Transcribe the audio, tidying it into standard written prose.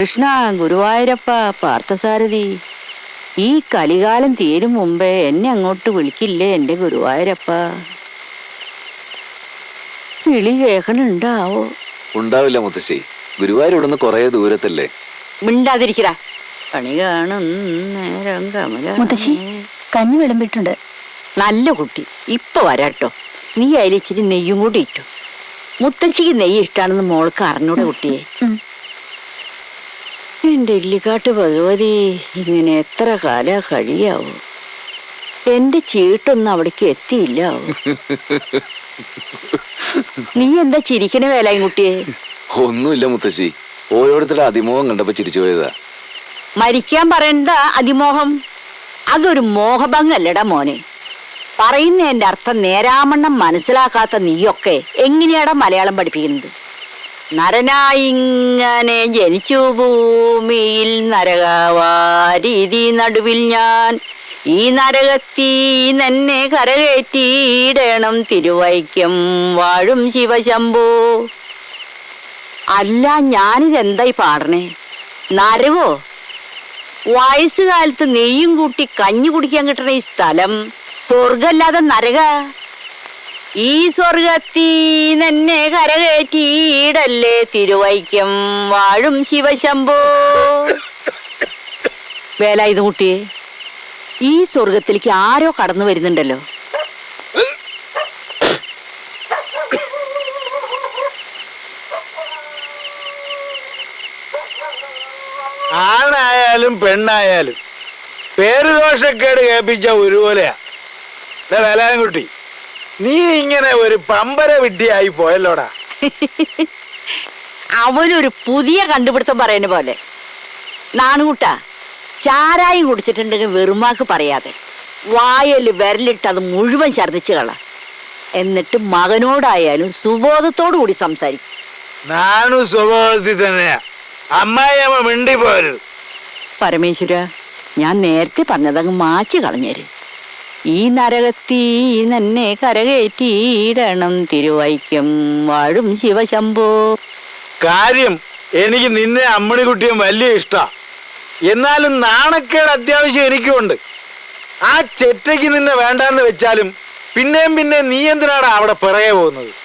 കൃഷ്ണ, ഗുരുവായൂരപ്പ, പാർത്ഥസാരഥി, ഈ കലികാലം തീരും മുമ്പേ എന്നെ അങ്ങോട്ട് വിളിക്കില്ലേ എന്റെ ഗുരുവായൂരപ്പ? വിളി കേൾക്കണുണ്ടാവോ? ഉണ്ടാവില്ല മുത്തശ്ശി, ഗുരുവായൂർ ഇവിടുന്ന് കൊറേ ദൂരത്തല്ലേ. മിണ്ടാതിരിക്കടാ, പണി കാണും നേരം കമല. മുത്തശ്ശി, കഞ്ഞി വിളമ്പിട്ടുണ്ട്. നല്ല കുട്ടി, ഇപ്പൊ വരാട്ടോ. നീ അതിൽ ഇച്ചിരി നെയ്യും കൂടി ഇട്ടു. മുത്തച്ഛിക്ക് നെയ്യ് ഇഷ്ടാണെന്ന് മോൾക്ക് അറിഞ്ഞൂടെ കുട്ടിയെ? എന്റെ ഇല്ലിക്കാട്ട് ഭഗവതി, ഇങ്ങനെ എത്ര കാല കഴിയാവോ? എന്റെ ചീട്ടൊന്നും അവിടേക്ക് എത്തിയില്ലാവോ? നീ എന്താ ചിരിക്കണ വേലായും കുട്ടിയെ? ഒന്നുമില്ല മുത്തശ്ശി, ഓരോരുത്തരുടെ അതിമോഹം കണ്ടപ്പോ ചിരിച്ചു പോയതാ. മരിക്കാൻ പറയണ്ട അതിമോഹം, അതൊരു മോഹഭംഗല്ലടാ മോനെ. പറയുന്നതിന്റെ അർത്ഥം നേരാമണ്ണം മനസ്സിലാക്കാത്ത നീയൊക്കെ എങ്ങനെയാടാ മലയാളം പഠിപ്പിക്കുന്നത്? നരനായിങ്ങനെ ജനിച്ചു ഭൂമിയിൽ നരകവാരീതി നടുവിൽ ഞാൻ, ഈ നരകത്തീ തന്നെ കരകയറ്റിയിടണം തിരുവൈക്കം വാഴും ശിവശംഭോ. അല്ല, ഞാനിതെന്തായി പാടണേ? നരകോ? വയസ്സുകാലത്ത് നെയ്യും കൂട്ടി കഞ്ഞി കുടിക്കാൻ കിട്ടണ ഈ സ്ഥലം സ്വർഗല്ലാതെ നരക? ഈ സ്വർഗത്തീ തന്നെ കരകയറ്റിയിടല്ലേ തിരുവൈക്കം വാഴും ശിവശംഭോ. വേല ഇത് കുട്ടിയെ, ഈ സ്വർഗത്തിലേക്ക് ആരോ കടന്നു വരുന്നുണ്ടല്ലോ. ആണായാലും പെണ്ണായാലും പേരുദോഷക്കേട് കേൾപ്പിച്ച ഒരുപോലെയാ. വേലാൻകുട്ടി, നീ ഇങ്ങനെ ഒരു പമ്പര വിഡ്ഢിയായി പോയല്ലോടാ. അവനൊരു പുതിയ കണ്ടുപിടുത്തം പറയുന്ന പോലെ. നാണുകൂട്ടാ, ചാരായം കുടിച്ചിട്ടുണ്ടെങ്കിൽ വെറുമാക്ക് പറയാതെ വായല് വിരലിട്ട് അത് മുഴുവൻ ഛർദിച്ചു കള. എന്നിട്ട് മകനോടായാലും സുബോധത്തോടു കൂടി സംസാരിക്കും. നാണു സ്വഭാവത്തിൽ തന്നെയാ. അമ്മായിയമ്മ മിണ്ടി പോരുത്. പരമേശ്വര, ഞാൻ നേരത്തെ പറഞ്ഞതങ്ങ് മാച്ചു കളഞ്ഞേര്. ഈ നരകത്തീ തന്നെ കരകയറ്റിയിടണം തിരുവൈക്കം വാഴും ശിവശംഭോ. കാര്യം എനിക്ക് നിന്നെ അമ്മണിക്കുട്ടിയും വലിയ ഇഷ്ടാ. എന്നാലും നാണക്കേട് അത്യാവശ്യം എനിക്കുണ്ട്. ആ ചെറ്റയ്ക്ക് നിന്നെ വേണ്ടാന്ന് വെച്ചാലും പിന്നെയും നീ എന്തിനാടാ അവിടെ പിറകെ പോകുന്നത്?